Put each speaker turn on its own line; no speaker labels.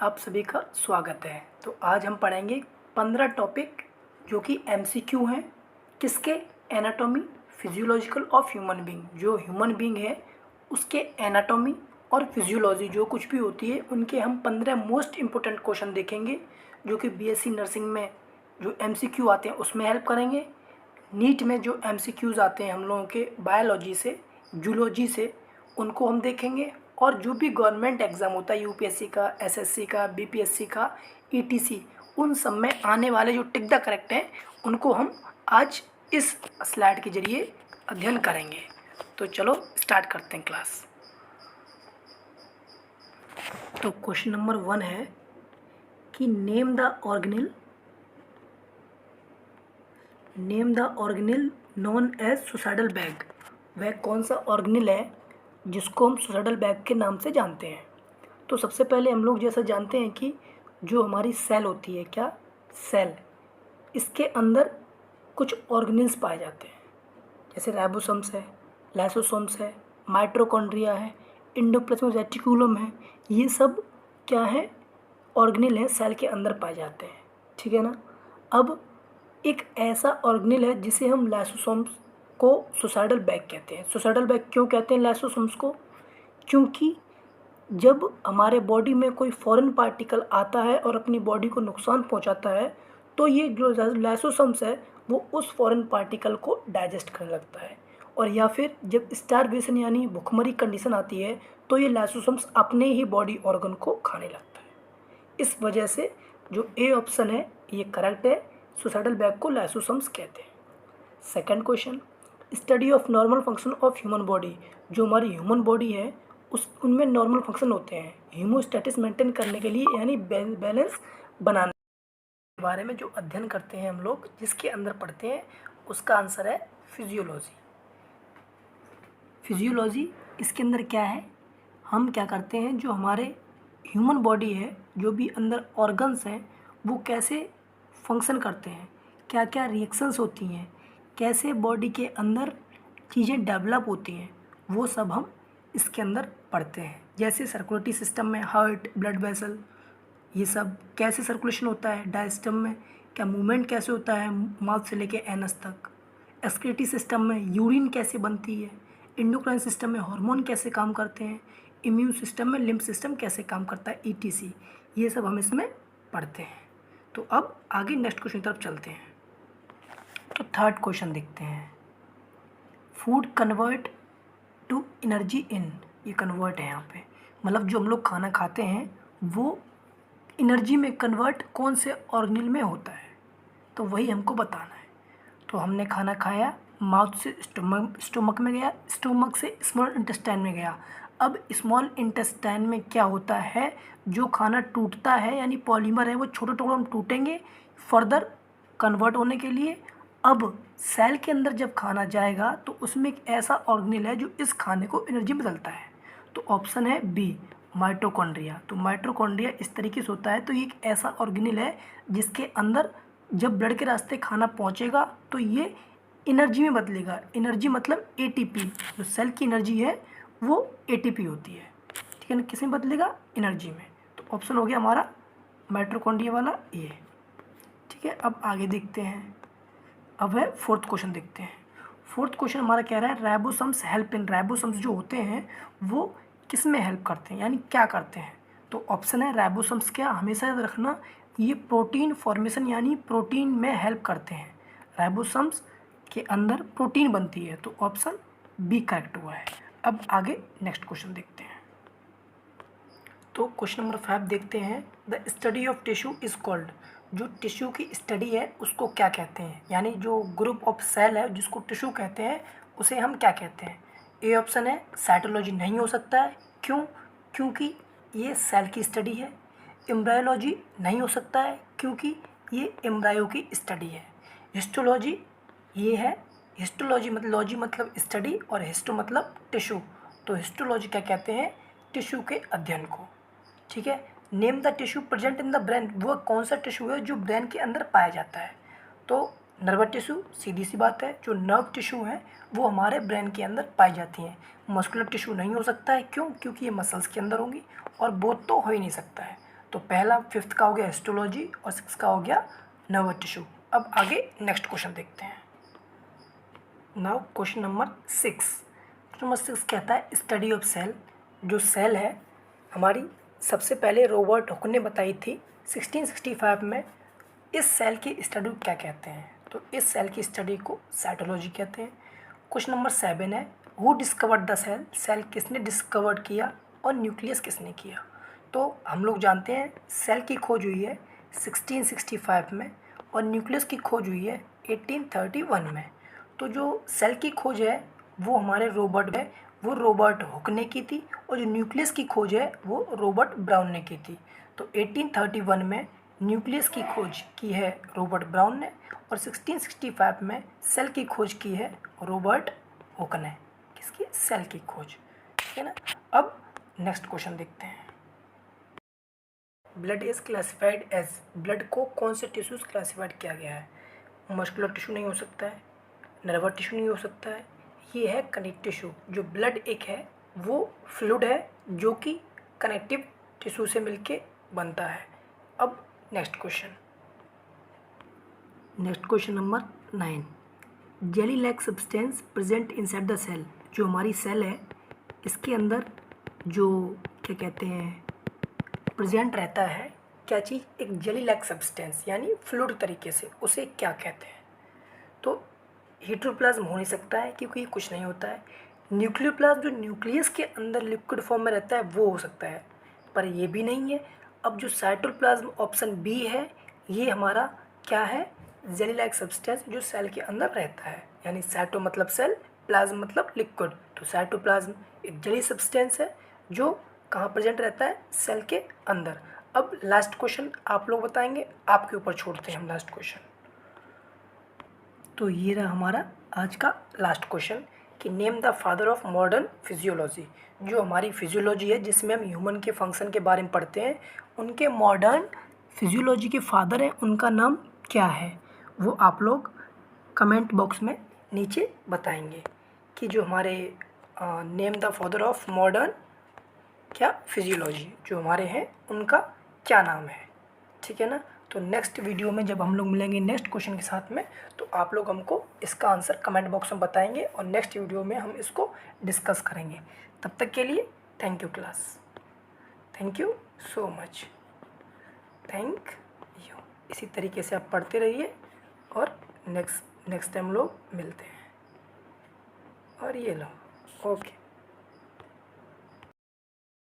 आप सभी का स्वागत है। तो आज हम पढ़ेंगे 15 टॉपिक जो कि एमसीक्यू हैं। किसके? Anatomy physiological of human being. जो ह्यूमन बीइंग है उसके एनाटॉमी और फिजियोलॉजी जो कुछ भी होती है उनके हम 15 मोस्ट इंपॉर्टेंट क्वेश्चन देखेंगे जो कि बीएससी नर्सिंग में जो एमसीक्यू आते हैं उसमें हेल्प करेंगे। नीट में जो एमसीक्यूज़ आते हैं हम लोगों के बायोलॉजी से, जूलॉजी से, उनको हम देखेंगे। और जो भी गवर्नमेंट एग्ज़ाम होता है यूपीएससी का, एसएससी का, बीपीएससी का, ईटीसी, उन सब में आने वाले जो टिक द करेक्ट हैं उनको हम आज इस स्लाइड के जरिए अध्ययन करेंगे। तो चलो स्टार्ट करते हैं क्लास। तो क्वेश्चन नंबर 1 है कि name the organelle known as suicidal bag. वह कौन सा ऑर्गेनिल है जिसको हम सुसाइडल बैग के नाम से जानते हैं? तो सबसे पहले हम लोग जैसा जानते हैं कि जो हमारी सेल होती है, क्या सेल, इसके अंदर कुछ ऑर्गेनिल्स पाए जाते हैं। जैसे राइबोसोम्स है, लाइसोसोम्स है, माइटोकॉन्ड्रिया है, एंडोप्लाज्मिक रेटिकुलम है। ये सब क्या है? ऑर्गेनिल है, सेल के अंदर पाए जाते हैं। ठीक है ना। अब एक ऐसा ऑर्गेनिल है जिसे हम लाइसोसोम्स को सुसाइडल बैग कहते हैं। सुसाइडल बैग क्यों कहते हैं लाइसोसोम्स को? क्योंकि जब हमारे बॉडी में कोई फॉरेन पार्टिकल आता है और अपनी बॉडी को नुकसान पहुंचाता है तो ये जो लाइसोसोम्स है वो उस फॉरेन पार्टिकल को डाइजेस्ट करने लगता है। और या फिर जब स्टारवेशन यानी भुखमरी कंडीशन आती है तो ये लाइसोसोम्स अपने ही बॉडी ऑर्गन को खाने लगता है। इस वजह से जो ए ऑप्शन है ये करेक्ट है। सुसाइडल बैग को लाइसोसोम्स कहते हैं। Second question, study of normal function of human body. जो हमारी ह्यूमन बॉडी है उनमें नॉर्मल फंक्शन होते हैं हीमोस्टेटिस मेंटेन करने के लिए, यानी बैलेंस बनाने के बारे में जो अध्ययन करते हैं हम लोग, जिसके अंदर पढ़ते हैं, उसका आंसर है फिजियोलॉजी। फिजियोलॉजी इसके अंदर क्या है? हम क्या करते हैं, जो हमारे ह्यूमन बॉडी है, जो भी अंदर ऑर्गन्स हैं, वो कैसे फंक्शन करते हैं, क्या क्या रिएक्शंस होती हैं, कैसे बॉडी के अंदर चीज़ें डेवलप होती हैं, वो सब हम इसके अंदर पढ़ते हैं। जैसे सर्कुलेटरी सिस्टम में हार्ट, ब्लड वेसल, ये सब कैसे सर्कुलेशन होता है। डायस्टम में क्या मूवमेंट कैसे होता है माउथ से लेके एनस तक। एक्सक्रीटरी सिस्टम में यूरिन कैसे बनती है। एंडोक्राइन सिस्टम में हार्मोन कैसे काम करते हैं। इम्यून सिस्टम में लिम्फ सिस्टम कैसे काम करता है, ईटीसी। ये सब हम इसमें पढ़ते हैं। तो अब आगे नेक्स्ट क्वेश्चन की तरफ चलते हैं। तो थर्ड क्वेश्चन देखते हैं, food convert to energy in. ये कन्वर्ट है यहाँ पे, मतलब जो हम लोग खाना खाते हैं वो एनर्जी में कन्वर्ट कौन से ऑर्गेनिल में होता है, तो वही हमको बताना है। तो हमने खाना खाया, माउथ से स्टोमक में गया, स्टोमक से स्मॉल इंटेस्टाइन में गया। अब स्मॉल इंटेस्टाइन में क्या होता है, जो खाना टूटता है यानी पॉलीमर है वो छोटे टुकड़ों में टूटेंगे फर्दर कन्वर्ट होने के लिए। अब सेल के अंदर जब खाना जाएगा तो उसमें एक ऐसा ऑर्गेनिल है जो इस खाने को एनर्जी में बदलता है। तो ऑप्शन है बी, माइटोकॉन्ड्रिया। तो माइटोकॉन्ड्रिया इस तरीके से होता है। तो ये एक ऐसा ऑर्गेनिल है जिसके अंदर जब ब्लड के रास्ते खाना पहुंचेगा तो ये एनर्जी में बदलेगा। एनर्जी मतलब एटीपी, जो सेल की एनर्जी है वो एटीपी होती है। ठीक है ना, किस में बदलेगा? एनर्जी में। तो ऑप्शन हो गया हमारा माइटोकॉन्ड्रिया वाला ये। ठीक है, अब आगे देखते हैं। अब है फोर्थ क्वेश्चन देखते हैं। फोर्थ क्वेश्चन हमारा कह रहा है राइबोसोम्स हेल्प इन। राइबोसोम्स जो होते हैं वो किस में हेल्प करते हैं, यानी क्या करते हैं? तो ऑप्शन है राइबोसोम्स क्या, हमेशा याद रखना, ये प्रोटीन फॉर्मेशन यानी प्रोटीन में हेल्प करते हैं। राइबोसोम्स के अंदर प्रोटीन बनती है। तो ऑप्शन बी करेक्ट हुआ है। अब आगे नेक्स्ट क्वेश्चन देखते हैं। तो क्वेश्चन नंबर 5 देखते हैं, the study of tissue is called. जो टिश्यू की स्टडी है उसको क्या कहते हैं, यानी जो ग्रुप ऑफ सेल है जिसको टिश्यू कहते हैं उसे हम क्या कहते हैं? ए ऑप्शन है साइटोलॉजी नहीं हो सकता है। क्यों? क्योंकि ये सेल की स्टडी है। एम्ब्रायोलॉजी नहीं हो सकता है क्योंकि ये एम्ब्रायो की स्टडी है। हिस्टोलॉजी ये है, हिस्टोलॉजी मतलब लॉजी मतलब स्टडी और हिस्टो मतलब टिश्यू। तो हिस्टोलॉजी क्या कहते हैं? टिश्यू के अध्ययन को। ठीक है। Name the tissue present in the brain. वो कौन सा टिश्यू है जो ब्रेन के अंदर पाया जाता है? तो नर्वस टिश्यू, सीधी सी बात है, जो नर्व टिश्यू है वो हमारे ब्रेन के अंदर पाई जाती हैं। मस्कुलर टिश्यू नहीं हो सकता है। क्यों? क्योंकि ये मसल्स के अंदर होंगी और बोथ तो हो ही नहीं सकता है। तो पहला 5th का हो गया हिस्टोलॉजी और 6 का हो गया नर्वस टिश्यू। अब आगे नेक्स्ट क्वेश्चन देखते हैं। नाउ क्वेश्चन नंबर 6 कहता है स्टडी ऑफ सेल। जो सेल है हमारी सबसे पहले रॉबर्ट हुक ने बताई थी 1665 में। इस सेल की स्टडी क्या कहते हैं? तो इस सेल की स्टडी को साइटोलॉजी कहते हैं। क्वेश्चन नंबर 7 है who discovered the cell. Cell किसने डिस्कवर्ड किया और न्यूक्लियस किसने किया? तो हम लोग जानते हैं सेल की खोज हुई है 1665 में और न्यूक्लियस की खोज हुई है 1831 में। तो जो सेल की खोज है वो हमारे रॉबर्ट हुक ने की थी और जो न्यूक्लियस की खोज है वो रॉबर्ट ब्राउन ने की थी। तो 1831 में न्यूक्लियस की खोज की है रॉबर्ट ब्राउन ने और 1665 में सेल की खोज की है रॉबर्ट हुक ने। किसकी? सेल की खोज। ठीक है ना। अब नेक्स्ट क्वेश्चन देखते हैं। Blood is classified as. Blood को कौन से टिश्यूज क्लासिफाइड किया गया है? मस्कुलर टिश्यू नहीं हो सकता है, नर्वस टिश्यू नहीं हो सकता है, ये है कनेक्टिव टिश्यू। जो ब्लड एक है वो फ्लूइड है जो कि कनेक्टिव टिश्यू से मिलके बनता है। अब next question number 9 jelly like substance present inside the cell. जो हमारी सेल है इसके अंदर जो क्या कहते हैं प्रेजेंट रहता है क्या चीज़? एक जेली लाइक सब्सटेंस यानी फ्लूइड तरीके से, उसे क्या कहते हैं? तो हेटरोप्लाज्म हो नहीं सकता है क्योंकि ये कुछ नहीं होता है। न्यूक्लियोप्लाज्म जो न्यूक्लियस के अंदर लिक्विड फॉर्म में रहता है वो हो सकता है, पर ये भी नहीं है। अब जो साइटोप्लाज्म ऑप्शन बी है ये हमारा क्या है? जेली लाइक सब्सटेंस जो सेल के अंदर रहता है, यानी साइटो मतलब सेल, प्लाज्म मतलब लिक्विड। तो साइटोप्लाज्म एक जेली सब्सटेंस है जो कहाँ प्रेजेंट रहता है? सेल के अंदर। अब लास्ट क्वेश्चन आप लोग बताएंगे, आपके ऊपर छोड़ते हैं हम लास्ट क्वेश्चन। तो ये रहा हमारा आज का लास्ट क्वेश्चन कि name the father of modern physiology. जो हमारी फिजियोलॉजी है जिसमें हम ह्यूमन के फंक्शन के बारे में पढ़ते हैं, उनके मॉडर्न फिजियोलॉजी के फादर हैं, उनका नाम क्या है? वो आप लोग कमेंट बॉक्स में नीचे बताएंगे कि जो हमारे name the father of modern क्या फिजियोलॉजी जो हमारे हैं उनका क्या नाम है। ठीक है ना। तो नेक्स्ट वीडियो में जब हम लोग मिलेंगे नेक्स्ट क्वेश्चन के साथ में, तो आप लोग हमको इसका आंसर कमेंट बॉक्स में बताएंगे और नेक्स्ट वीडियो में हम इसको डिस्कस करेंगे। तब तक के लिए thank you class, thank you so much, thank you. इसी तरीके से आप पढ़ते रहिए और नेक्स्ट टाइम लोग मिलते हैं। और ये लो, ओके।